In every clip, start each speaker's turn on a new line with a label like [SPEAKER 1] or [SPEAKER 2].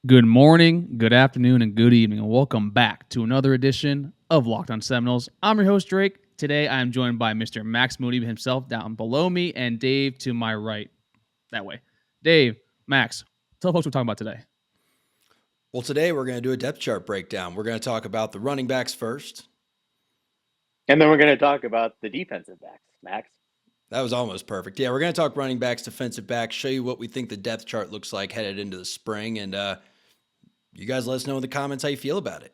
[SPEAKER 1] Good morning, good afternoon, and good evening, and welcome back to another edition of Locked On Seminoles. I'm your host, Drake. Today, I am joined by Mr. Max Moody himself down below me, and Dave to my right. That way. Dave, Max, tell folks what we're talking about today.
[SPEAKER 2] Well, today we're going to do a depth chart breakdown. We're going to talk about the running backs first.
[SPEAKER 3] And then we're going to talk about the defensive backs, Max.
[SPEAKER 2] That was almost perfect. Yeah, we're going to talk running backs, defensive backs, show you what we think the depth chart looks like headed into the spring, and you guys let us know in the comments how you feel about it.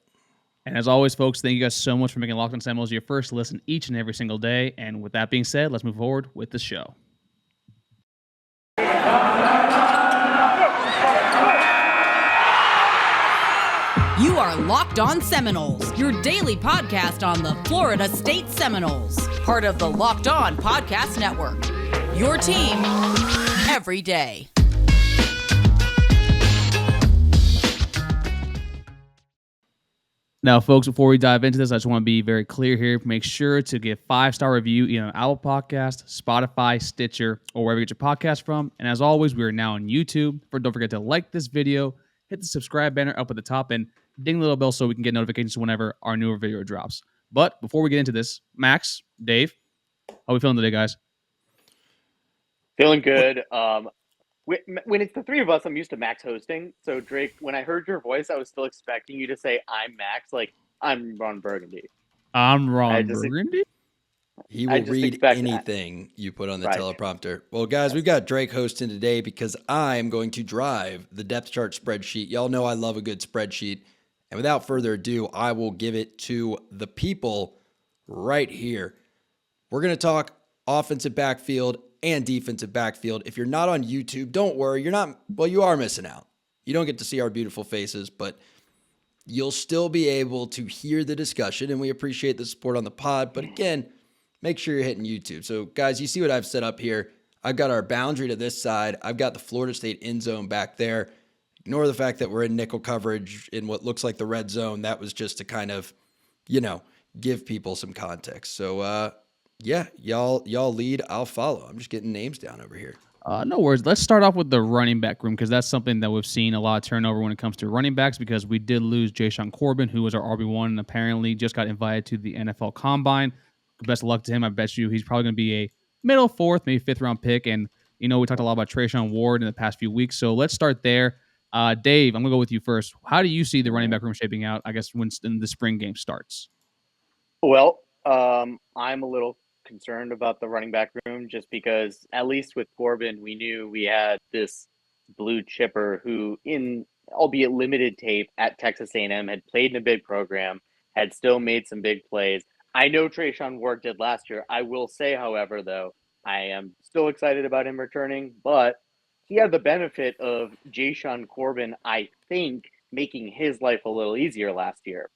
[SPEAKER 1] And as always, folks, thank you guys so much for making Locked On Seminoles your first listen each and every single day. And with that being said, let's move forward with the show.
[SPEAKER 4] You are Locked On Seminoles, your daily podcast on the Florida State Seminoles, part of the Locked On Podcast Network. Your team every day.
[SPEAKER 1] Now, folks, before we dive into this, I just want to be very clear here. Make sure to give 5-star review either on Apple Podcast, Spotify, Stitcher, or wherever you get your podcast from. And as always, we are now on YouTube. Don't forget to like this video, hit the subscribe banner up at the top, and ding the little bell so we can get notifications whenever our newer video drops. But before we get into this, Max, Dave, how are we feeling today, guys?
[SPEAKER 3] Feeling good. When it's the three of us, I'm used to Max hosting. So, Drake, when I heard your voice, I was still expecting you to say, I'm Max, like, I'm Ron Burgundy.
[SPEAKER 1] I'm Ron Burgundy?
[SPEAKER 2] He will read anything you put on the teleprompter. Well, guys, we've got Drake hosting today because I'm going to drive the depth chart spreadsheet. Y'all know I love a good spreadsheet. And without further ado, I will give it to the people right here. We're going to talk offensive backfield and defensive backfield. If you're not on YouTube, don't worry. You are missing out. You don't get to see our beautiful faces, but you'll still be able to hear the discussion, and we appreciate the support on the pod. But again, make sure you're hitting YouTube. So, guys, you see what I've set up here. I've got our boundary to this side. I've got the Florida State end zone back there. Ignore the fact that we're in nickel coverage in what looks like the red zone. That was just to kind of, give people some context. So, yeah, y'all lead. I'll follow. I'm just getting names down over here.
[SPEAKER 1] No worries. Let's start off with the running back room because that's something that we've seen a lot of turnover when it comes to running backs because we did lose Treshaun Corbin, who was our RB1 and apparently just got invited to the NFL Combine. Best of luck to him. I bet you he's probably going to be a middle fourth, maybe fifth round pick. And, we talked a lot about Treshuan Ward in the past few weeks. So let's start there. Dave, I'm going to go with you first. How do you see the running back room shaping out, I guess, when the spring game starts?
[SPEAKER 3] Well, I'm a little concerned about the running back room just because, at least with Corbin, we knew we had this blue chipper who, in albeit limited tape at Texas A&M, had played in a big program, had still made some big plays. I know Treshaun Ward did last year. I will say, however, though, I am still excited about him returning, but he had the benefit of Treshaun Corbin, I think, making his life a little easier last year.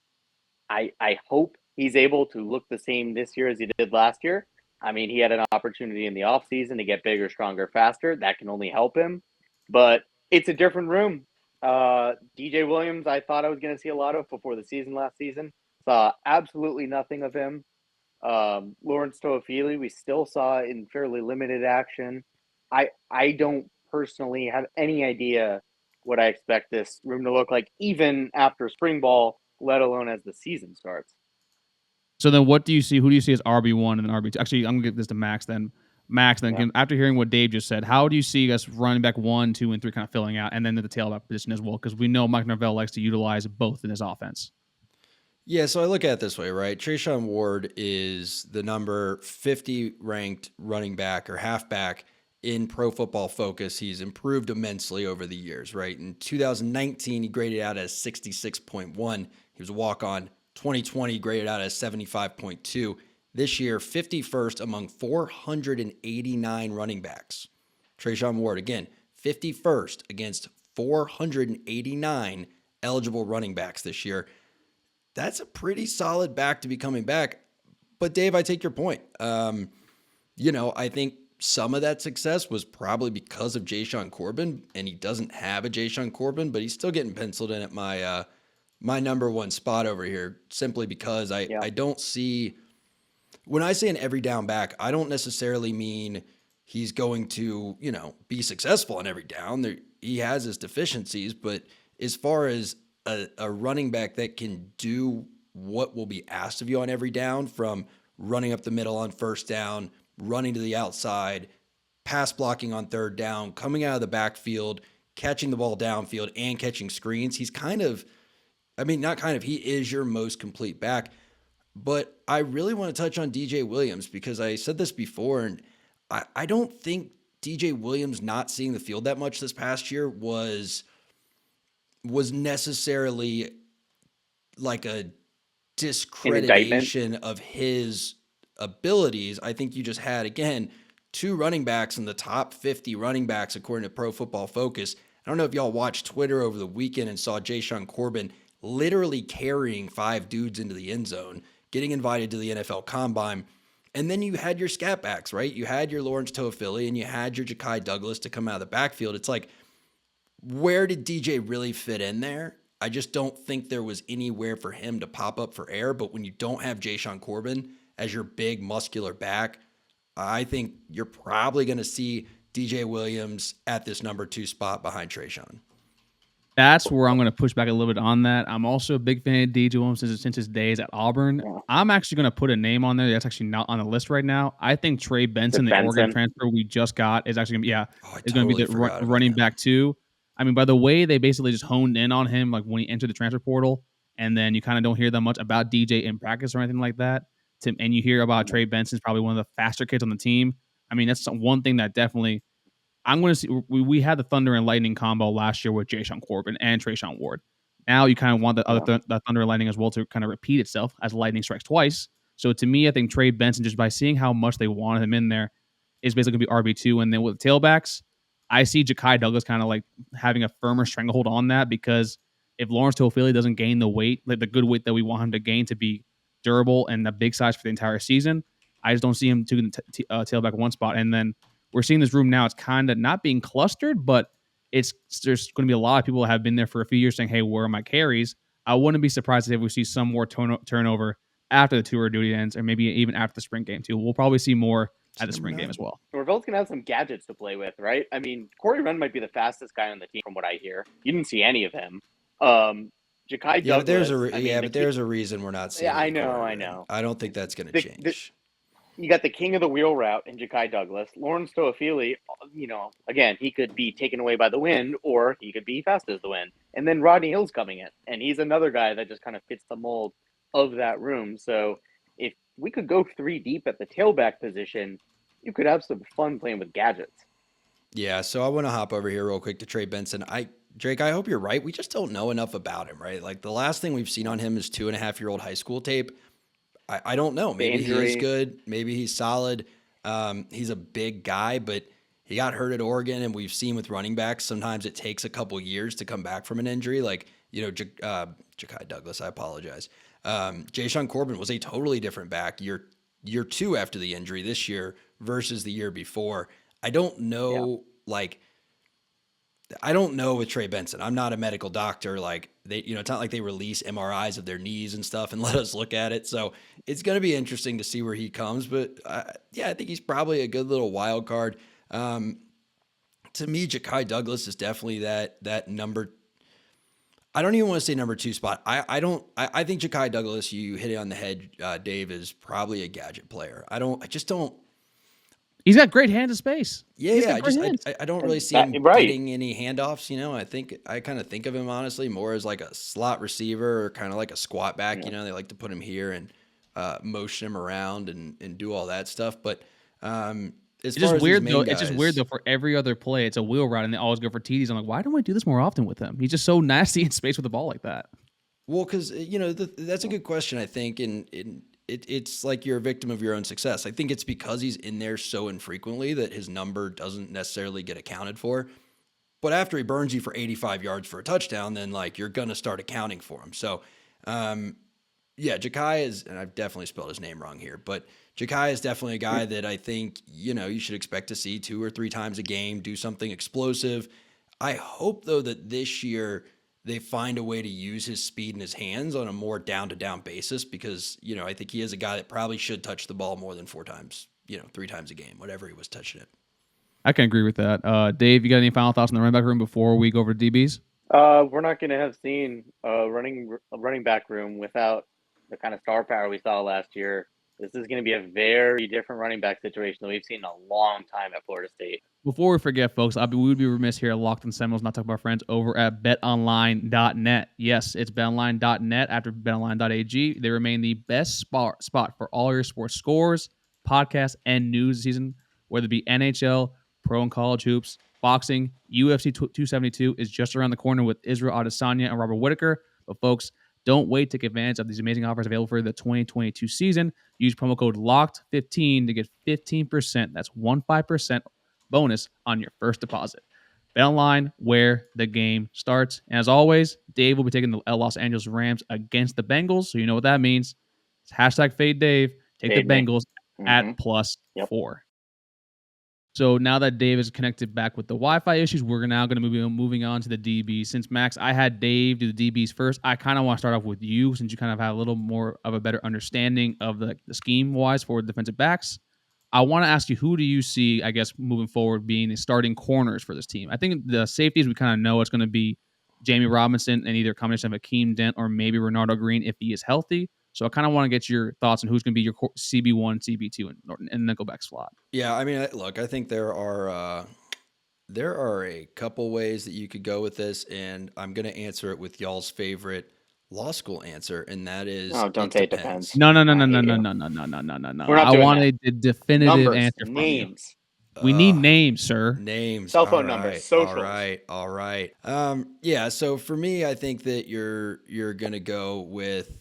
[SPEAKER 3] I hope he's able to look the same this year as he did last year. I mean, he had an opportunity in the offseason to get bigger, stronger, faster. That can only help him. But it's a different room. DJ Williams, I thought I was going to see a lot of before the season last season. Saw absolutely nothing of him. Lawrence Toafili, we still saw in fairly limited action. I don't personally have any idea what I expect this room to look like, even after spring ball, let alone as the season starts.
[SPEAKER 1] So then what do you see? Who do you see as RB1 and RB2? Actually, I'm going to give this to Max then. After hearing what Dave just said, how do you see us running back 1, 2, and 3 kind of filling out, and then the tailback position as well? Because we know Mike Norvell likes to utilize both in his offense.
[SPEAKER 2] Yeah, so I look at it this way, right? Treshaun Ward is the number 50 ranked running back or halfback in Pro Football Focus. He's improved immensely over the years, right? In 2019, he graded out as 66.1. He was a walk-on. 2020 graded out as 75.2. This year, 51st among 489 running backs. Treshaun Ward, again, 51st against 489 eligible running backs this year. That's a pretty solid back to be coming back. But Dave, I take your point. I think some of that success was probably because of Treshaun Corbin, and he doesn't have a Treshaun Corbin, but he's still getting penciled in at my number one spot over here, simply because I don't see, when I say an every down back, I don't necessarily mean he's going to, be successful on every down. He has his deficiencies, but as far as a running back that can do what will be asked of you on every down, from running up the middle on first down, running to the outside, pass blocking on third down, coming out of the backfield, catching the ball downfield, and catching screens. He's he is your most complete back. But I really want to touch on DJ Williams, because I said this before, and I don't think DJ Williams not seeing the field that much this past year was necessarily like a discreditation of his abilities. I think you just had, again, 2 running backs in the top 50 running backs according to Pro Football Focus. I don't know if y'all watched Twitter over the weekend and saw Jashaun Corbin literally carrying 5 dudes into the end zone, getting invited to the NFL Combine. And then you had your scat backs, right? You had your Lawrence Toafili and you had your Ja'Kai Douglas to come out of the backfield. It's like, where did DJ really fit in there? I just don't think there was anywhere for him to pop up for air. But when you don't have Jashaun Corbin as your big muscular back, I think you're probably going to see DJ Williams at this number 2 spot behind Treshaun.
[SPEAKER 1] That's where I'm going to push back a little bit on that. I'm also a big fan of DJ Williams since his days at Auburn. I'm actually going to put a name on there that's actually not on the list right now. I think Trey Benson, the Oregon transfer we just got, is actually going to be the running back 2. I mean, by the way, they basically just honed in on him like when he entered the transfer portal, and then you kind of don't hear that much about DJ in practice or anything like that. And you hear about Trey Benson's probably one of the faster kids on the team. I mean, that's one thing that definitely I'm going to see. We had the Thunder and Lightning combo last year with Jashaun Corbin and Treshaun Ward. Now you kind of want the Thunder and Lightning as well to kind of repeat itself as lightning strikes twice. So to me, I think Trey Benson, just by seeing how much they wanted him in there, is basically going to be RB2. And then with the tailbacks, I see Ja'Kai Douglas kind of like having a firmer stranglehold on that, because if Lawrence Toafili doesn't gain the weight, like the good weight that we want him to gain to be durable and the big size for the entire season, I just don't see him to tailback 1 spot. And then we're seeing this room now. It's kind of not being clustered, but there's going to be a lot of people that have been there for a few years saying, hey, where are my carries? I wouldn't be surprised if we see some more turnover after the tour duty ends, or maybe even after the spring game too. We'll probably see more at the spring game as well.
[SPEAKER 3] Ravel's going to have some gadgets to play with, right? I mean, Corey Wren might be the fastest guy on the team from what I hear. You didn't see any of him. Ja'Kai Douglas.
[SPEAKER 2] But there's a reason we're not seeing.
[SPEAKER 3] Yeah, I know.
[SPEAKER 2] I don't think that's going to change.
[SPEAKER 3] You got the king of the wheel route in Ja'Kai Douglas. Lawrence Toafili, again, he could be taken away by the wind, or he could be fast as the wind. And then Rodney Hill's coming in, and he's another guy that just kind of fits the mold of that room. So if we could go 3 deep at the tailback position, you could have some fun playing with gadgets.
[SPEAKER 2] Yeah, so I want to hop over here real quick to Trey Benson. Drake, I hope you're right. We just don't know enough about him, right? Like, the last thing we've seen on him is 2.5-year-old high school tape. I don't know. Maybe he is good. Maybe he's solid. He's a big guy, but he got hurt at Oregon, and we've seen with running backs, sometimes it takes a couple years to come back from an injury. Like, Ja'Kai Douglas, I apologize. Jashaun Corbin was a totally different back year 2 after the injury this year versus the year before. I don't know, I don't know with Trey Benson. I'm not a medical doctor. Like, it's not like they release MRIs of their knees and stuff and let us look at it. So it's going to be interesting to see where he comes. But I think he's probably a good little wild card. To me, Ja'Kai Douglas is definitely that number. I don't even want to say number 2 spot. I think Ja'Kai Douglas, you hit it on the head, Dave, is probably a gadget player. I just don't.
[SPEAKER 1] He's got great hands of space.
[SPEAKER 2] Yeah. I don't really see him getting any handoffs. I kind of think of him, honestly, more as like a slot receiver or kind of like a squat back. Yeah. They like to put him here and motion him around and do all that stuff. But
[SPEAKER 1] it's just weird though. It's just weird though. For every other play, it's a wheel route, and they always go for TDs. I'm like, why don't we do this more often with him? He's just so nasty in space with the ball like that.
[SPEAKER 2] Well, because that's a good question, I think, it's like you're a victim of your own success. I think it's because he's in there so infrequently that his number doesn't necessarily get accounted for. But after he burns you for 85 yards for a touchdown, then you're going to start accounting for him. So, Ja'Kai is, and I've definitely spelled his name wrong here, but Ja'Kai is definitely a guy that I think, you should expect to see 2 or 3 times a game, do something explosive. I hope, though, that this year they find a way to use his speed in his hands on a more down-to-down basis, because, I think he is a guy that probably should touch the ball more than 4 times, 3 times a game, whatever he was touching it.
[SPEAKER 1] I can agree with that. Dave, you got any final thoughts on the running back room before we go over to DBs?
[SPEAKER 3] We're not going to have seen a running back room without the kind of star power we saw last year. This is going to be a very different running back situation than we've seen in a long time at Florida State.
[SPEAKER 1] Before we forget, folks, we would be remiss here at Locked on Seminoles not talking about our friends over at betonline.net. Yes, it's betonline.net after betonline.ag. They remain the best spot for all your sports scores, podcasts, and news this season, whether it be NHL, pro and college hoops, boxing. UFC 272 is just around the corner with Israel Adesanya and Robert Whitaker. But, folks, don't wait to take advantage of these amazing offers available for the 2022 season. Use promo code LOCKED15 to get 15%. That's 15% bonus on your first deposit. BetOnline, where the game starts. And as always, Dave will be taking the Los Angeles Rams against the Bengals. So you know what that means. It's hashtag Fade Dave. Take
[SPEAKER 3] Fade
[SPEAKER 1] the
[SPEAKER 3] me.
[SPEAKER 1] Bengals at +4. So now that Dave is connected back with the Wi-Fi issues, we're now going to be moving on to the DBs. Since, Max, I had Dave do the DBs first, I kind of want to start off with you since you kind of have a little more of a better understanding of the scheme-wise for defensive backs. I want to ask you, who do you see, I guess, moving forward being the starting corners for this team? I think the safeties, we kind of know it's going to be Jammie Robinson and either a combination of Akeem Dent or maybe Renardo Green if he is healthy. So I kind of want to get your thoughts on who's going to be your CB1, CB2, and nickelback slot.
[SPEAKER 2] Yeah, I mean, look, I think there are a couple ways that you could go with this, and I'm going to answer it with y'all's favorite law school answer, and that is
[SPEAKER 3] don't say it depends.
[SPEAKER 1] No.
[SPEAKER 3] We're
[SPEAKER 1] not I want
[SPEAKER 3] doing
[SPEAKER 1] a definitive
[SPEAKER 3] Numbers,
[SPEAKER 1] answer from
[SPEAKER 3] names.
[SPEAKER 1] you. We need names, sir.
[SPEAKER 2] Names.
[SPEAKER 3] Cell phone numbers, socials.
[SPEAKER 2] All right. Yeah, so for me, I think that you're going to go with,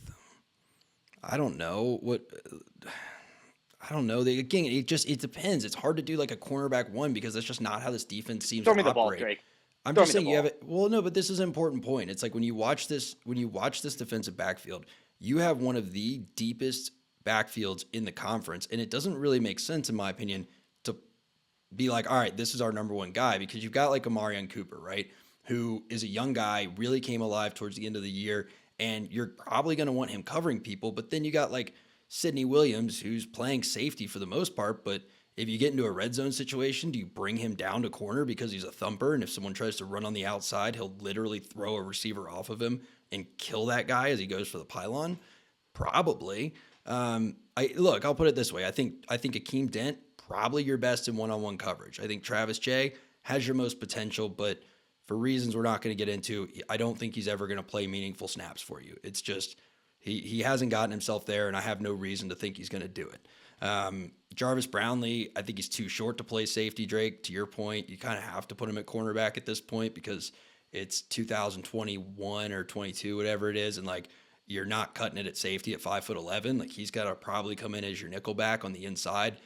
[SPEAKER 2] I don't know. Again, it depends. It's hard to do like a cornerback one because that's just not how this defense seems to operate.
[SPEAKER 3] Throw me the ball, Drake.
[SPEAKER 2] I'm just saying you have it. Well, no, but this is an important point. It's like when you watch this defensive backfield, you have one of the deepest backfields in the conference, and it doesn't really make sense, in my opinion, to be like, all right, this is our number one guy, because you've got like Amarion Cooper, right, who is a young guy, really came alive towards the end of the year, and you're probably going to want him covering people, but then you got like Sidney Williams, who's playing safety for the most part, but if you get into a red zone situation, do you bring him down to corner because he's a thumper? And if someone tries to run on the outside, he'll literally throw a receiver off of him and kill that guy as he goes for the pylon? Probably. I'll put it this way. I think Akeem Dent, probably your best in one-on-one coverage. I think Travis Jay has your most potential, but for reasons we're not going to get into, I don't think he's ever going to play meaningful snaps for you. It's just he hasn't gotten himself there, and I have no reason to think he's going to do it. Jarvis Brownlee, I think he's too short to play safety, Drake. To your point, you kind of have to put him at cornerback at this point because it's 2021 or 22, whatever it is, and like you're not cutting it at safety at 5'11". Like he's got to probably come in as your nickelback on the inside.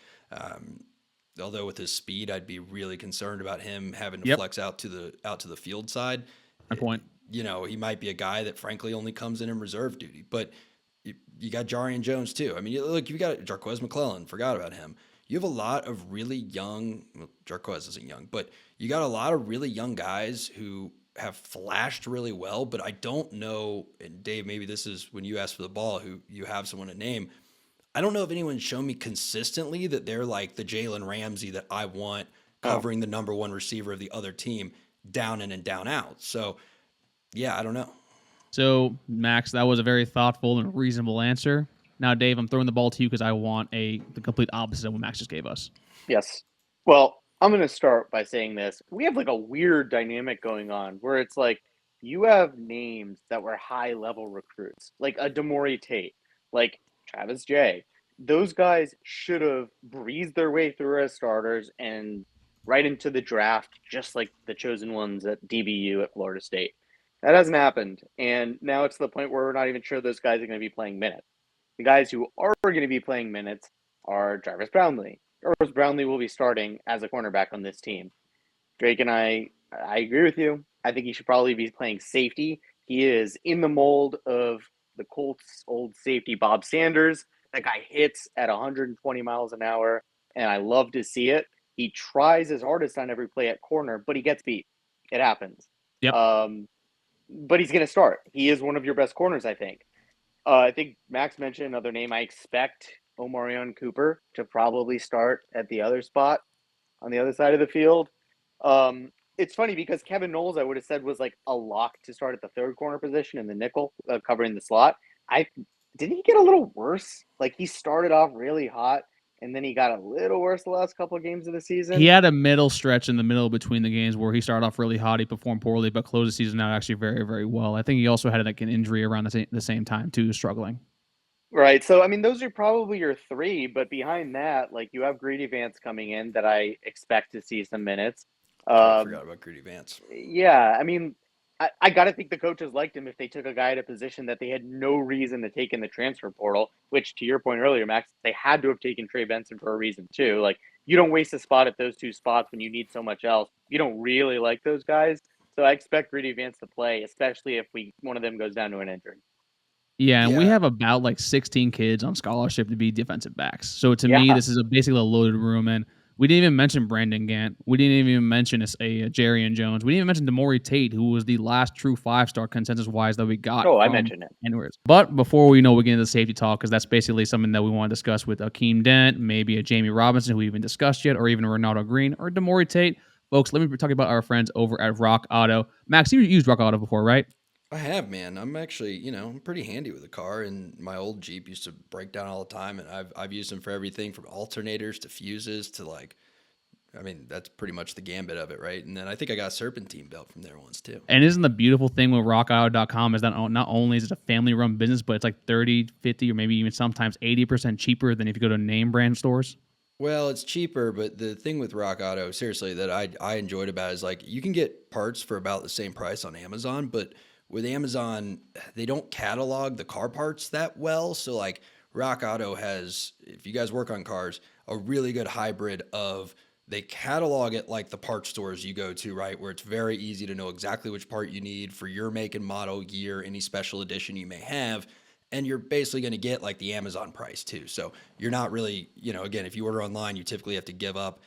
[SPEAKER 2] Although with his speed, I'd be really concerned about him having to flex out to the field side.
[SPEAKER 1] My point.
[SPEAKER 2] You know, he might be a guy that frankly only comes in reserve duty, but you got Jarian Jones too. I mean, look, you got Jarquez McClellan. Forgot about him. You have a lot of really young. Well, Jarquez isn't young, but you got a lot of really young guys who have flashed really well. But I don't know. And Dave, maybe this is when you ask for the ball, who you have someone to name. I don't know if anyone's shown me consistently that they're like the Jalen Ramsey that I want covering the number one receiver of the other team down in and down out. So, yeah, I don't know.
[SPEAKER 1] So, Max, that was a very thoughtful and reasonable answer. Now, Dave, I'm throwing the ball to you because I want the complete opposite of what Max just gave us.
[SPEAKER 3] Yes. Well, I'm going to start by saying this. We have like a weird dynamic going on where it's like you have names that were high-level recruits, like a Demorie Tate, like Travis Jay. Those guys should have breezed their way through as starters and right into the draft, just like the chosen ones at DBU at Florida State. That hasn't happened, and now it's to the point where we're not even sure those guys are going to be playing minutes. The guys who are going to be playing minutes are Jarvis Brownlee. Jarvis Brownlee will be starting as a cornerback on this team. Drake and I agree with you. I think he should probably be playing safety. He is in the mold of the Colts' old safety, Bob Sanders. That guy hits at 120 miles an hour, and I love to see it. He tries his hardest on every play at corner, but he gets beat. It happens.
[SPEAKER 1] Yep.
[SPEAKER 3] But he's going to start. He is one of your best corners, I think. I think Max mentioned another name. I expect Amarion Cooper to probably start at the other spot on the other side of the field. it's funny because Kevin Knowles, I would have said, was like a lock to start at the third corner position in the nickel, covering the slot. Didn't he get a little worse? Like he started off really hot, and then he got a little worse the last couple of games of the season.
[SPEAKER 1] He had a middle stretch in the middle between the games where he started off really hot, he performed poorly, but closed the season out actually very, very well. I think he also had like an injury around the same time too, struggling.
[SPEAKER 3] Right. So, I mean, those are probably your three, but behind that, like you have Greedy Vance coming in that I expect to see some minutes.
[SPEAKER 2] I forgot about Greedy Vance.
[SPEAKER 3] Yeah. I mean, I got to think the coaches liked him if they took a guy at a position that they had no reason to take in the transfer portal, which to your point earlier, Max, they had to have taken Trey Benson for a reason too. Like you don't waste a spot at those two spots when you need so much else. You don't really like those guys. So I expect Greedy Vance to play, especially if one of them goes down to an injury.
[SPEAKER 1] Yeah, and we have about like 16 kids on scholarship to be defensive backs. So to me,
[SPEAKER 3] Yeah.
[SPEAKER 1] this is basically a loaded room. And we didn't even mention Brandon Gant. We didn't even mention Jerry and Jones. We didn't even mention Demorie Tate, who was the last true 5-star consensus-wise that we got.
[SPEAKER 3] Oh, I mentioned it.
[SPEAKER 1] Anyways. But before we get into the safety talk, because that's basically something that we want to discuss with Akeem Dent, maybe a Jammie Robinson, who we haven't discussed yet, or even a Ronaldo Green, or Demorie Tate. Folks, let me talk about our friends over at Rock Auto. Max, you used Rock Auto before, right?
[SPEAKER 2] I have, man. I'm actually, I'm pretty handy with a car, and my old Jeep used to break down all the time, and I've used them for everything from alternators to fuses to that's pretty much the gambit of it, right? And then I think I got a serpentine belt from there once too.
[SPEAKER 1] And isn't the beautiful thing with rockauto.com is that not only is it a family-run business, but it's like 30, 50, or maybe even sometimes 80% cheaper than if you go to name brand stores?
[SPEAKER 2] Well, it's cheaper, but the thing with Rock Auto, seriously, that I enjoyed about it is like you can get parts for about the same price on Amazon, but with Amazon, they don't catalog the car parts that well. So like Rock Auto has, if you guys work on cars, a really good hybrid of they catalog it like the parts stores you go to, right? Where it's very easy to know exactly which part you need for your make and model, year, any special edition you may have. And you're basically going to get like the Amazon price too. So you're not really, again, if you order online, you typically have to give up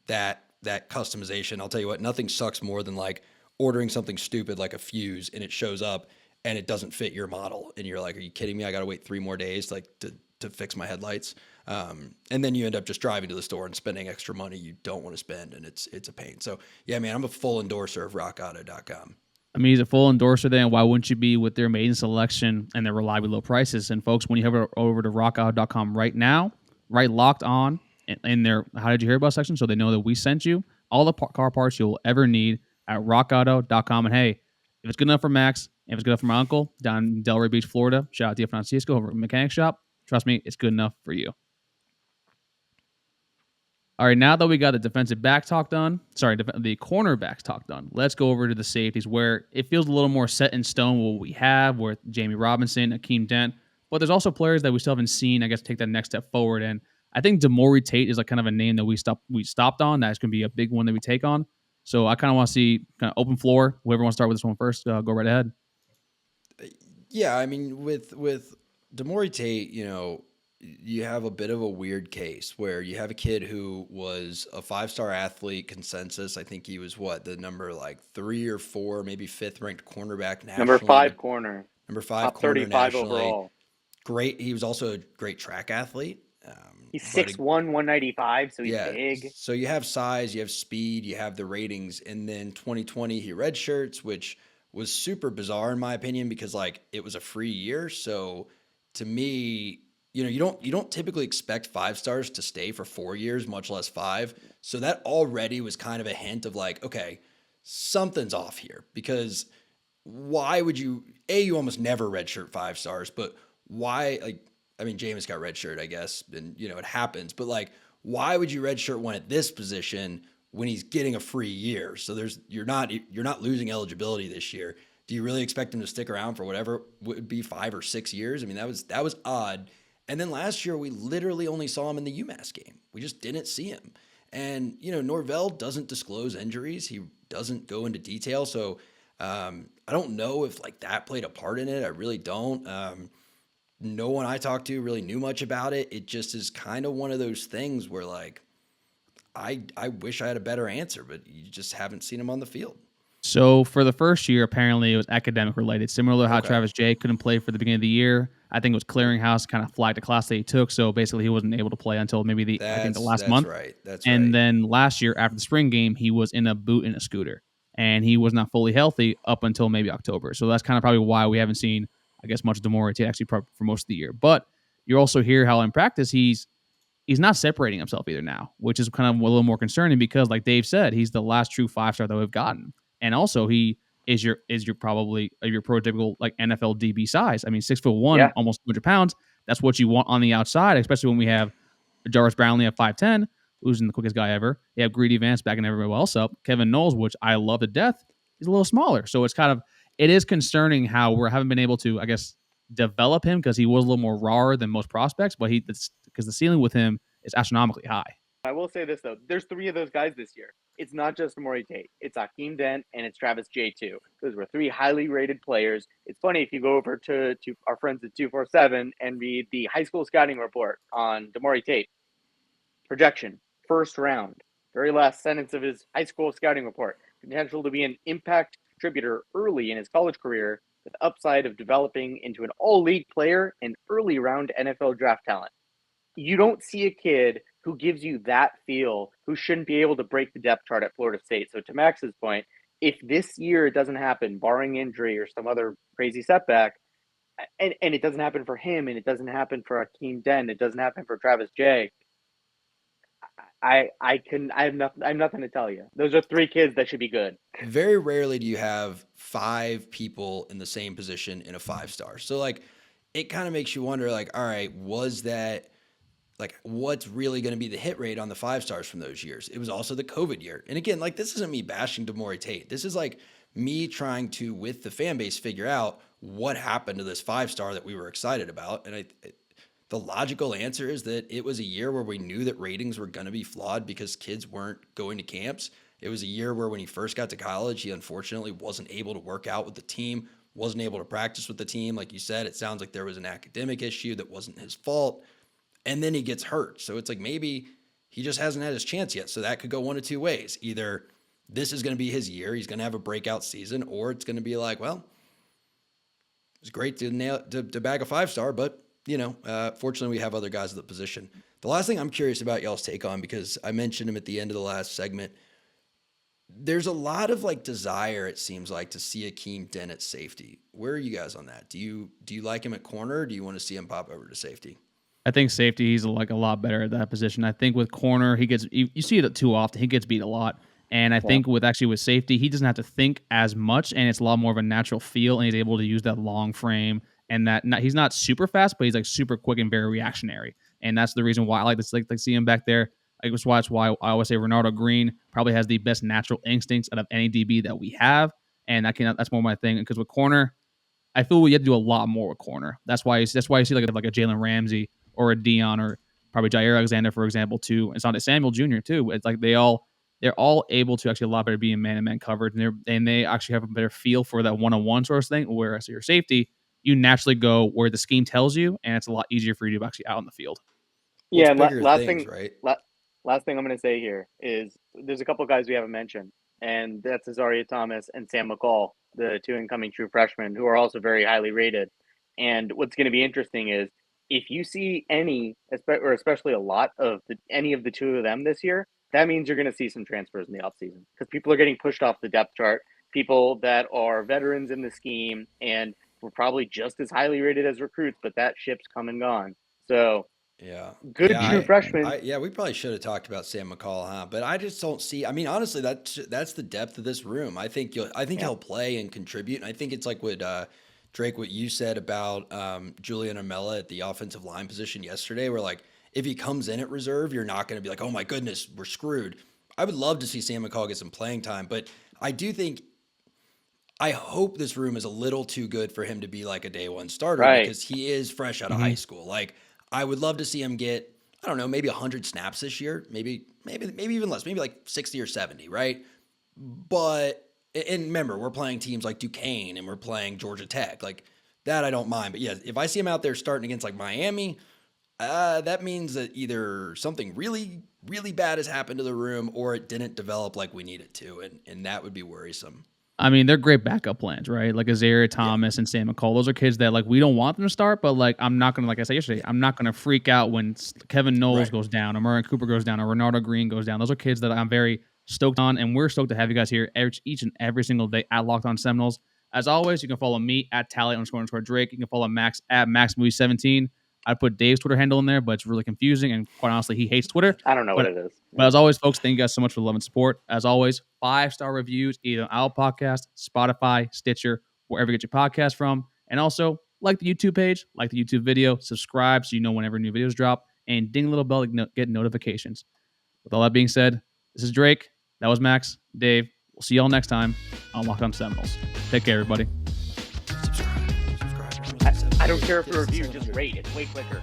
[SPEAKER 2] that customization. I'll tell you what, nothing sucks more than like ordering something stupid like a fuse and it shows up and it doesn't fit your model. And you're like, are you kidding me? I got to wait 3 more days to fix my headlights. And then you end up just driving to the store and spending extra money you don't want to spend. And it's a pain. So yeah, man, I'm a full endorser of rockauto.com.
[SPEAKER 1] I mean, he's a full endorser then. Why wouldn't you be with their amazing selection and their reliably low prices? And folks, when you head over to rockauto.com right now, right locked on in their How Did You Hear About section so they know that we sent you all the car parts you'll ever need at rockauto.com. And hey, if it's good enough for Max, if it's good enough for my uncle down in Delray Beach, Florida, shout out to Francisco over at Mechanic Shop. Trust me, it's good enough for you. All right, now that we got the defensive back talk done, the cornerbacks talk done, let's go over to the safeties where it feels a little more set in stone what we have with Jammie Robinson, Akeem Dent, but there's also players that we still haven't seen, I guess, take that next step forward. And I think Demorie Tate is like kind of a name that we stopped on. That's going to be a big one that we take on. So I kind of want to see kind of open floor. Whoever wants to start with this one first, go right ahead.
[SPEAKER 2] Yeah, I mean, with Demorie Tate, you have a bit of a weird case where you have a kid who was a 5-star athlete consensus. I think he was the number 3 or 4, maybe 5th ranked cornerback nationally.
[SPEAKER 3] Number 5 corner.
[SPEAKER 2] Number 5
[SPEAKER 3] top
[SPEAKER 2] corner
[SPEAKER 3] 35
[SPEAKER 2] nationally.
[SPEAKER 3] overall.
[SPEAKER 2] Great. He was also a great track athlete.
[SPEAKER 3] He's 6'1", 195, so he's big.
[SPEAKER 2] So you have size, you have speed, you have the ratings, and then 2020 he redshirts, which was super bizarre in my opinion because it was a free year. So to me, you don't typically expect 5 stars to stay for 4 years, much less 5. So that already was kind of a hint of okay, something's off here because why would you almost never redshirt 5 stars, but why Jameis got redshirt, I guess, and it happens, but why would you redshirt one at this position when he's getting a free year? So you're not losing eligibility this year. Do you really expect him to stick around for whatever would be 5 or 6 years? I mean, that was odd. And then last year we literally only saw him in the UMass game. We just didn't see him. And Norvell doesn't disclose injuries. He doesn't go into detail. So I don't know if that played a part in it. I really don't. No one I talked to really knew much about it. It just is kind of one of those things where I wish I had a better answer, but you just haven't seen him on the field.
[SPEAKER 1] So for the first year, apparently it was academic related, similar to how Travis Jay couldn't play for the beginning of the year. I think it was Clearinghouse kind of flagged a class that he took, so basically he wasn't able to play until maybe the last month.
[SPEAKER 2] Right. That's
[SPEAKER 1] and
[SPEAKER 2] right.
[SPEAKER 1] then last year after the spring game, he was in a boot and a scooter. and he was not fully healthy up until maybe October. So that's kind of probably why we haven't seen, I guess, much of Demorie Tate actually for most of the year. But you also hear how in practice he's not separating himself either now, which is kind of a little more concerning because, like Dave said, he's the last true 5-star that we've gotten, and also he is your probably your prototypical like NFL DB size. I mean, 6'1", almost 200 pounds. That's what you want on the outside, especially when we have Jarvis Brownlee at 5'10", who's the quickest guy ever. You have Greedy Vance backing everybody else up. Kevin Knowles, which I love to death, he's a little smaller. So it is concerning how we haven't been able to, I guess, develop him because he was a little more raw than most prospects, but because the ceiling with him is astronomically high.
[SPEAKER 3] I will say this, though. There's 3 of those guys this year. It's not just Demorie Tate. It's Akeem Dent and it's Travis J2. Those were 3 highly rated players. It's funny if you go over to our friends at 247 and read the high school scouting report on Demorie Tate. Projection, first round. Very last sentence of his high school scouting report. Potential to be an impact contributor early in his college career with upside of developing into an all-league player and early round NFL draft talent. You don't see a kid who gives you that feel who shouldn't be able to break the depth chart at Florida State. So to Max's point, if this year it doesn't happen, barring injury or some other crazy setback, and it doesn't happen for him, and it doesn't happen for Akeem Dent, it doesn't happen for Travis J, I have nothing to tell you. Those are 3 kids that should be good.
[SPEAKER 2] Very rarely do you have 5 people in the same position in a 5-star. So like, it kind of makes you wonder, like, all right, was that, like, what's really going to be the hit rate on the 5-stars from those years? It was also the COVID year. And again, like, this isn't me bashing Demorie Tate. This is like me trying to, with the fan base, figure out what happened to this 5-star that we were excited about. And the logical answer is that it was a year where we knew that ratings were going to be flawed because kids weren't going to camps. It was a year where when he first got to college, he unfortunately wasn't able to work out with the team, wasn't able to practice with the team. Like you said, it sounds like there was an academic issue that wasn't his fault. And then he gets hurt. So it's like maybe he just hasn't had his chance yet. So that could go one of 2 ways. Either this is going to be his year, he's going to have a breakout season, or it's going to be like, well, it's great to bag a 5-star, but fortunately we have other guys at the position. The last thing I'm curious about y'all's take on, because I mentioned him at the end of the last segment, there's a lot of like desire, it seems like, to see Akeem Dent at safety. Where are you guys on that? Do you like him at corner, or do you want to see him pop over to safety?
[SPEAKER 1] I think safety, he's like a lot better at that position. I think with corner, you see it too often. He gets beat a lot. And I think with safety, he doesn't have to think as much, and it's a lot more of a natural feel, and he's able to use that long frame, and he's not super fast, but he's like super quick and very reactionary. And that's the reason why I like this, like see him back there. That's why I always say Renardo Green probably has the best natural instincts out of any DB that we have, and that's more my thing. Because with corner, I feel we have to do a lot more with corner. That's why you see like a Jalen Ramsey or a Dion or probably Jair Alexander, for example, too. And Sonny Samuel Jr. too. It's like they're all able to actually a lot better be in man-to-man coverage, and they actually have a better feel for that one-on-one sort of thing. Whereas your safety, you naturally go where the scheme tells you, and it's a lot easier for you to actually out on the field.
[SPEAKER 3] Yeah, last thing I'm going to say here is there's a couple of guys we haven't mentioned, and that's Azaria Thomas and Sam McCall, the 2 incoming true freshmen, who are also very highly rated. And what's going to be interesting is if you see any, or especially a lot of any of the 2 of them this year, that means you're going to see some transfers in the offseason because people are getting pushed off the depth chart, people that are veterans in the scheme and were probably just as highly rated as recruits, but that ship's come and gone. So true freshmen.
[SPEAKER 2] We probably should have talked about Sam McCall, huh? But I just don't see. I mean, honestly, that's the depth of this room. I think he'll play and contribute, and I think it's like what Drake, what you said about Julian Amella at the offensive line position yesterday, where like if he comes in at reserve, you're not going to be like, oh my goodness, we're screwed. I would love to see Sam McCall get some playing time, but I hope this room is a little too good for him to be like a day one starter because he is fresh out of high school. Like I would love to see him get, I don't know, maybe 100 snaps this year, maybe even less, maybe like 60 or 70, right? But, and remember, we're playing teams like Duquesne and we're playing Georgia Tech. Like that I don't mind. But yeah, if I see him out there starting against like Miami, that means that either something really, really bad has happened to the room or it didn't develop like we need it to. And that would be worrisome.
[SPEAKER 1] I mean, they're great backup plans, right? Like Azaria Thomas and Sam McCall. Those are kids that, like, we don't want them to start, but, like, I'm not going to, like I said yesterday, I'm not going to freak out when Kevin Knowles goes down or Murray Cooper goes down or Renardo Green goes down. Those are kids that I'm very stoked on, and we're stoked to have you guys here each and every single day at Locked On Seminoles. As always, you can follow me at Tally_Drake. You can follow Max at MaxMovie17. I put Dave's Twitter handle in there, but it's really confusing, and quite honestly, he hates Twitter.
[SPEAKER 3] I don't know what it is.
[SPEAKER 1] But as always, folks, thank you guys so much for the love and support. As always, 5-star reviews, either on Apple Podcast, Spotify, Stitcher, wherever you get your podcast from. And also, like the YouTube page, like the YouTube video, subscribe so you know whenever new videos drop, and ding the little bell to get notifications. With all that being said, this is Drake. That was Max. Dave. We'll see y'all next time on Locked On Seminoles. Take care, everybody.
[SPEAKER 2] Subscribe.
[SPEAKER 3] I don't care if the review, just rate. It's way quicker.